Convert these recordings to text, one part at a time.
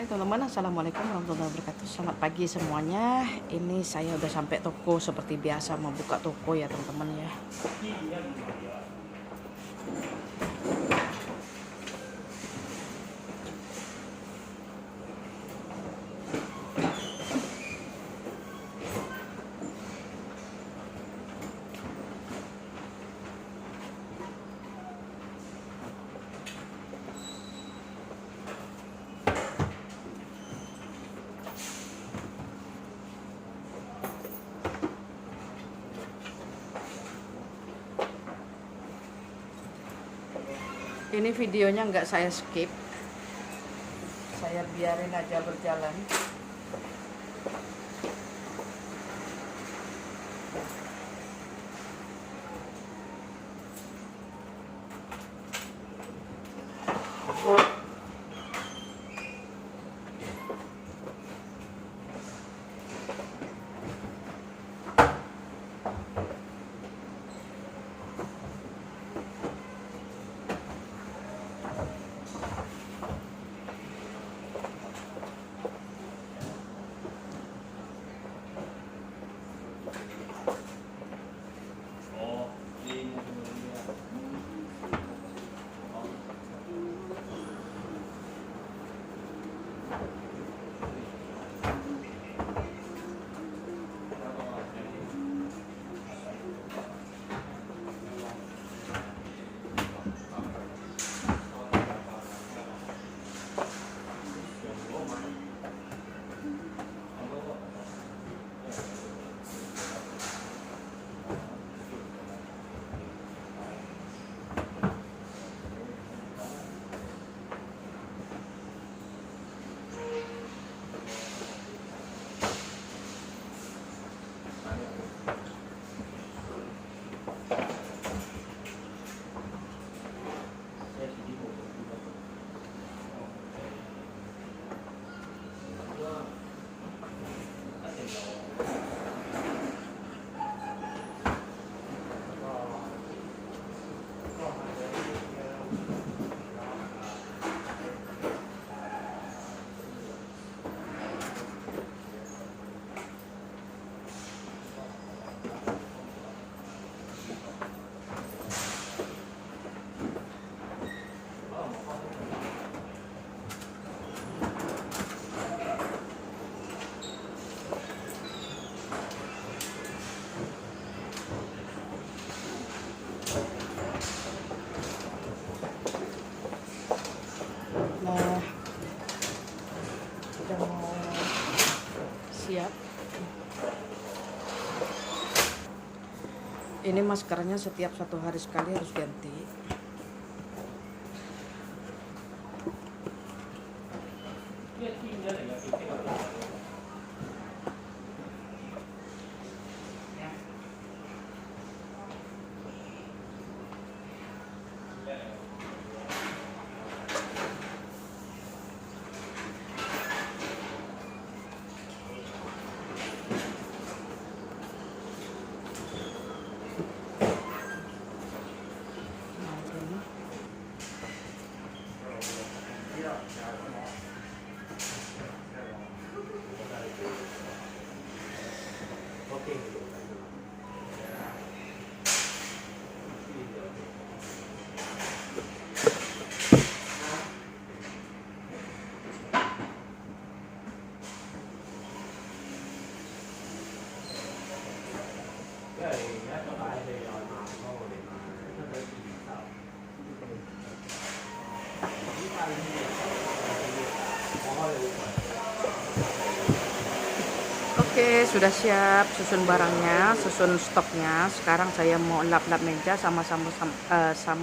Hai teman-teman, assalamualaikum warahmatullahi wabarakatuh. Selamat pagi semuanya. Ini saya udah sampai toko seperti biasa, mau buka toko ya teman-teman ya. Ini videonya nggak saya skip, saya biarin aja berjalan. Nah, sudah mau siap. Ini maskernya setiap 1 hari sekali harus ganti. Oke, sudah siap susun barangnya, susun stoknya. Sekarang saya mau lap-lap meja sama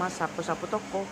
sapu-sapu toko.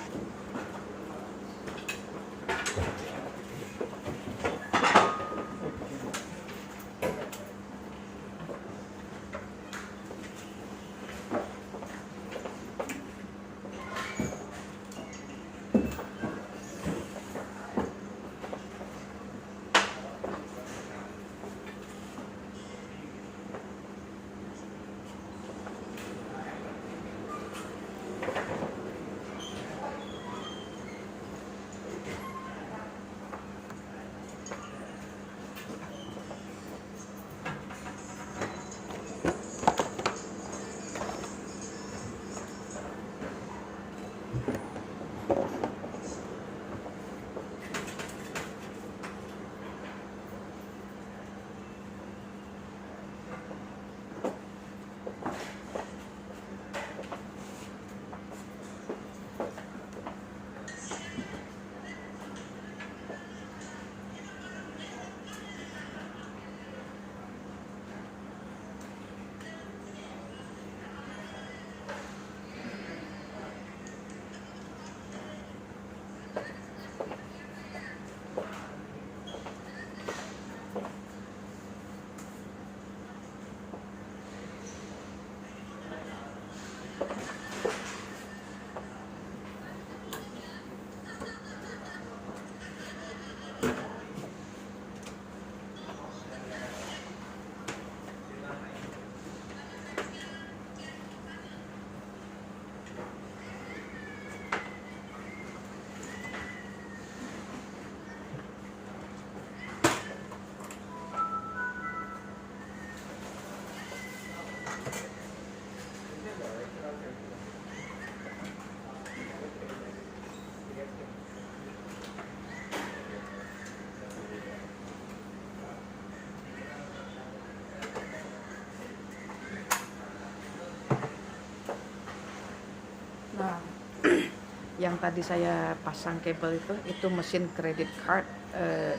Yang tadi saya pasang kabel itu mesin credit card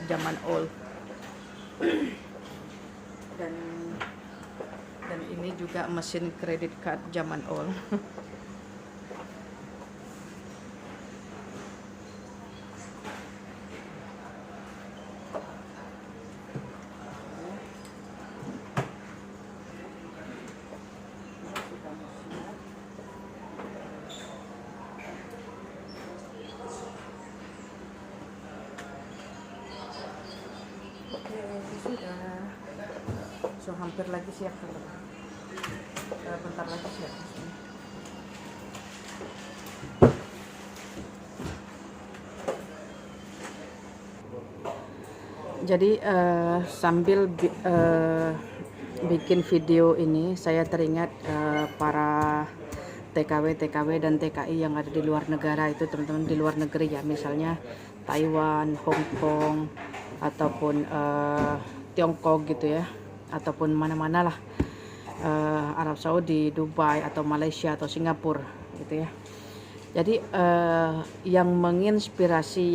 zaman old. dan dan ini juga mesin credit card zaman old. Oke, sudah. So hampir lagi siap teman-teman. Bentar lagi siap. Jadi sambil bikin video ini saya teringat para TKW dan TKI yang ada di luar negara itu teman-teman, di luar negeri ya, misalnya Taiwan, Hong Kong ataupun Tiongkok gitu ya, ataupun mana-mana lah, Arab Saudi, Dubai atau Malaysia atau Singapura gitu ya. Jadi yang menginspirasi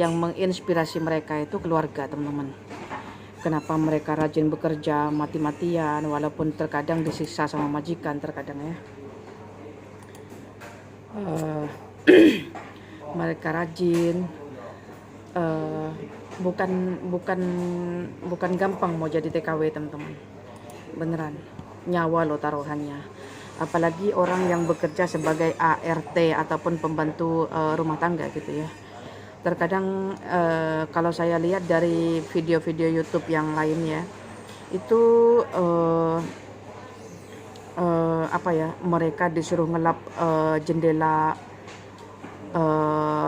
mereka itu keluarga teman-teman. Kenapa mereka rajin bekerja mati-matian walaupun terkadang disiksa sama majikan terkadang ya. Mereka rajin, bukan gampang mau jadi TKW teman-teman, beneran nyawa lo taruhannya, apalagi orang yang bekerja sebagai ART ataupun pembantu rumah tangga gitu ya. Terkadang kalau saya lihat dari video-video YouTube yang lain ya, itu mereka disuruh ngelap jendela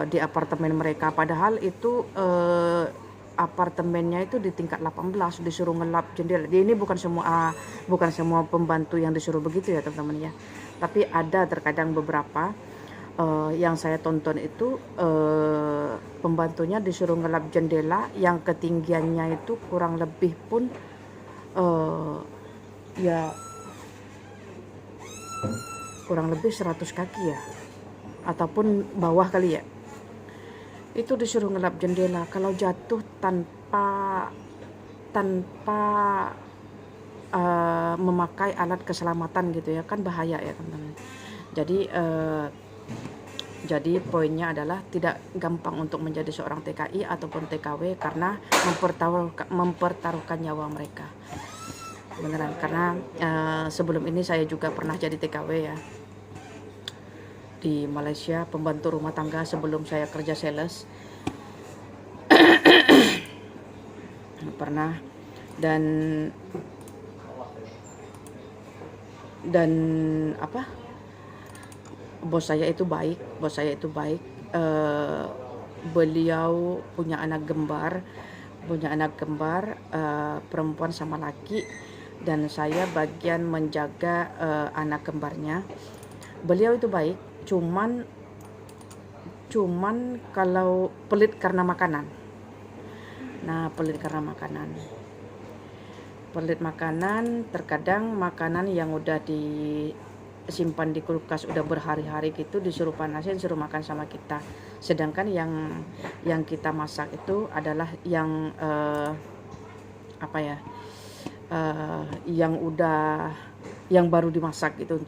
di apartemen mereka, padahal itu apartemennya itu di tingkat 18 disuruh ngelap jendela. Ini bukan semua pembantu yang disuruh begitu ya teman-teman ya, tapi ada terkadang beberapa yang saya tonton itu pembantunya disuruh ngelap jendela yang ketinggiannya itu kurang lebih pun ya kurang lebih 100 kaki ya, ataupun bawah kali ya. Itu disuruh ngelap jendela, kalau jatuh tanpa memakai alat keselamatan gitu ya kan bahaya ya teman-teman. Jadi poinnya adalah tidak gampang untuk menjadi seorang TKI ataupun TKW karena mempertaruhkan nyawa mereka, beneran. Karena sebelum ini saya juga pernah jadi TKW ya di Malaysia, pembantu rumah tangga sebelum saya kerja sales. Pernah, dan bos saya itu baik. Beliau punya anak kembar perempuan sama laki, dan saya bagian menjaga anak kembarnya. Beliau itu baik, cuman kalau pelit karena makanan. Pelit makanan, terkadang makanan yang udah disimpan di kulkas udah berhari-hari gitu disuruh panasin, suruh makan sama kita. Sedangkan yang kita masak itu adalah yang yang baru dimasak gitu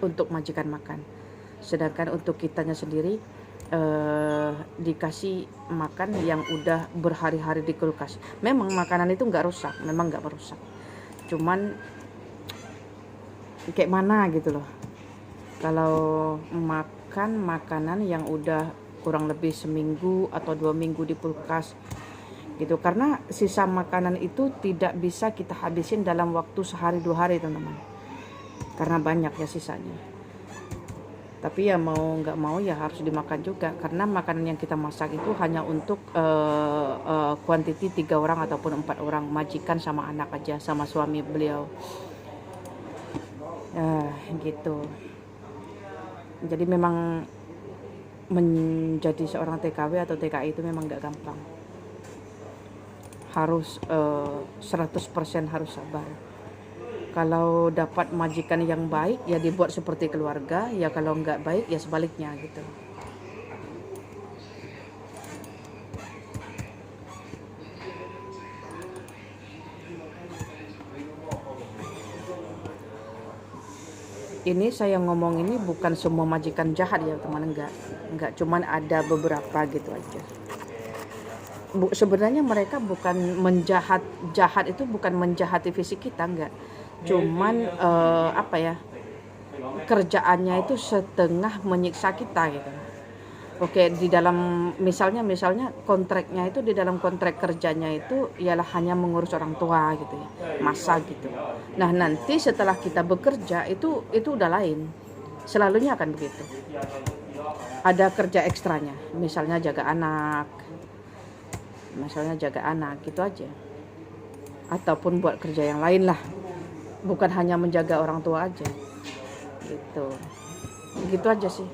untuk majikan makan. Sedangkan untuk kitanya sendiri dikasih makan yang udah berhari-hari di kulkas. Memang makanan itu nggak rusak, cuman kayak mana gitu loh kalau makan makanan yang udah kurang lebih seminggu atau 2 minggu di kulkas gitu, karena sisa makanan itu tidak bisa kita habisin dalam waktu sehari 2 hari teman-teman, karena banyak ya sisanya. Tapi ya mau nggak mau ya harus dimakan juga, karena makanan yang kita masak itu hanya untuk kuantiti 3 orang ataupun 4 orang, majikan sama anak aja sama suami beliau. Gitu. Jadi memang menjadi seorang TKW atau TKI itu memang nggak gampang. Harus 100% harus sabar. Kalau dapat majikan yang baik ya dibuat seperti keluarga, ya kalau nggak baik ya sebaliknya gitu. ini saya ngomong ini bukan semua majikan jahat ya teman, enggak, cuman ada beberapa gitu aja. Sebenarnya mereka bukan jahat itu bukan menjahati fisik kita, enggak, cuman apa ya, kerjaannya itu setengah menyiksa kita gitu. Oke, di dalam misalnya kontraknya itu, di dalam kontrak kerjanya itu ialah hanya mengurus orang tua gitu ya, masa gitu. Nah, nanti setelah kita bekerja itu udah lain. Selalunya akan begitu. Ada kerja ekstranya, misalnya jaga anak gitu aja. Ataupun buat kerja yang lain lah. Bukan hanya menjaga orang tua aja. Gitu. Gitu aja sih.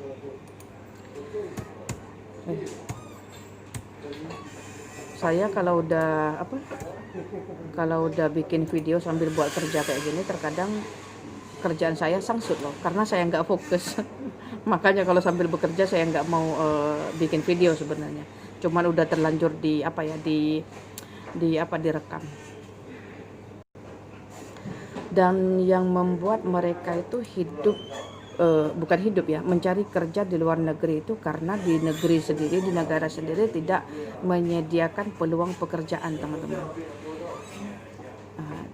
Saya kalau udah bikin video sambil buat kerja kayak gini, terkadang kerjaan saya sangsut loh, karena saya nggak fokus. Makanya kalau sambil bekerja saya nggak mau bikin video sebenarnya. Cuman udah terlanjur direkam. Dan yang membuat mereka itu bukan hidup ya, mencari kerja di luar negeri itu karena di negara sendiri tidak menyediakan peluang pekerjaan, teman-teman.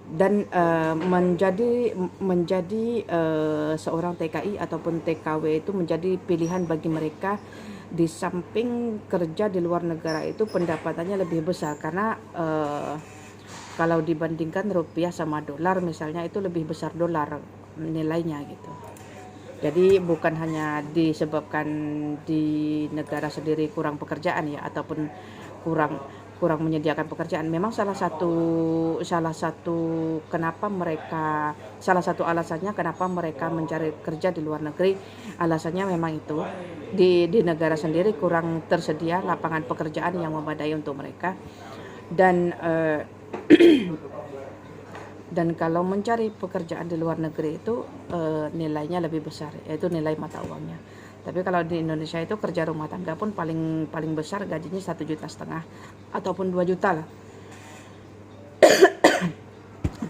Dan menjadi seorang TKI ataupun TKW itu menjadi pilihan bagi mereka. Di samping kerja di luar negara itu pendapatannya lebih besar, karena kalau dibandingkan rupiah sama dolar misalnya, itu lebih besar dolar nilainya gitu. Jadi bukan hanya disebabkan di negara sendiri kurang pekerjaan ya, ataupun kurang menyediakan pekerjaan. Memang salah satu alasannya kenapa mereka mencari kerja di luar negeri, alasannya memang itu di negara sendiri kurang tersedia lapangan pekerjaan yang memadai untuk mereka. Dan kalau mencari pekerjaan di luar negeri itu nilainya lebih besar, yaitu nilai mata uangnya. Tapi kalau di Indonesia itu kerja rumah tangga pun paling besar gajinya 1,5 juta ataupun 2 juta lah.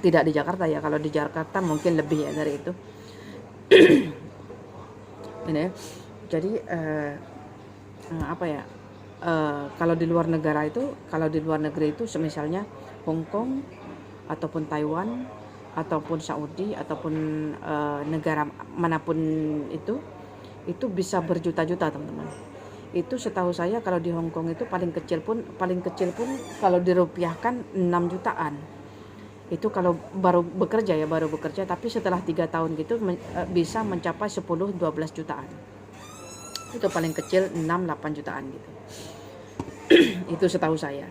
Tidak di Jakarta ya, kalau di Jakarta mungkin lebih ya dari itu. Ini jadi kalau di luar negeri itu misalnya Hong Kong ataupun Taiwan ataupun Saudi ataupun negara manapun itu bisa berjuta-juta, teman-teman. Itu setahu saya kalau di Hong Kong itu paling kecil pun kalau dirupiahkan 6 jutaan. Itu kalau baru bekerja, tapi setelah 3 tahun gitu bisa mencapai 10-12 jutaan. Itu paling kecil 6-8 jutaan gitu. Itu setahu saya.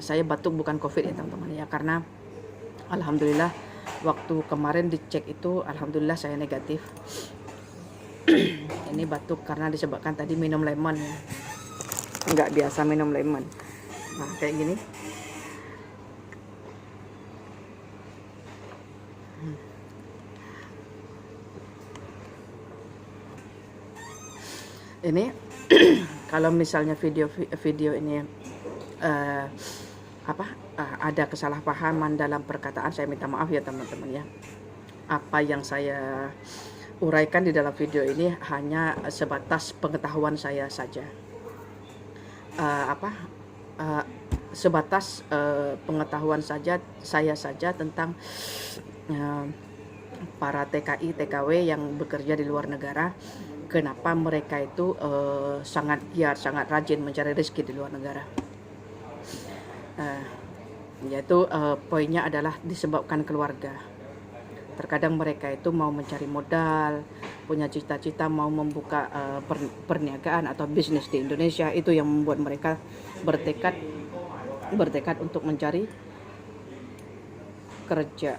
Saya batuk bukan COVID ya teman-teman ya, karena alhamdulillah waktu kemarin dicek itu alhamdulillah saya negatif. Ini batuk karena disebabkan tadi minum lemon ya, nggak biasa minum lemon. Nah kayak gini. Ini kalau misalnya video ini ada kesalahpahaman dalam perkataan, saya minta maaf ya teman-teman ya. Apa yang saya uraikan di dalam video ini hanya sebatas pengetahuan saya saja. Sebatas pengetahuan saya saja tentang para TKI, TKW yang bekerja di luar negara. Kenapa mereka itu sangat giat, sangat rajin mencari rezeki di luar negara. Yaitu poinnya adalah disebabkan keluarga. Terkadang mereka itu mau mencari modal, punya cita-cita mau membuka perniagaan atau bisnis di Indonesia. Itu yang membuat mereka bertekad untuk mencari kerja.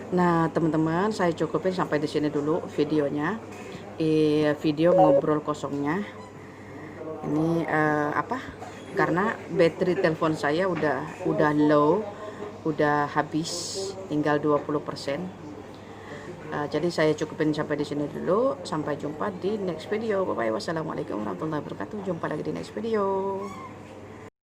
Nah, teman-teman, saya cukupin sampai di sini dulu videonya. Video ngobrol kosongnya. Ini apa? Karena baterai telepon saya udah low, udah habis, tinggal 20%. Jadi saya cukupin sampai di sini dulu. Sampai jumpa di next video. Bye bye. Wassalamualaikum warahmatullahi wabarakatuh. Jumpa lagi di next video.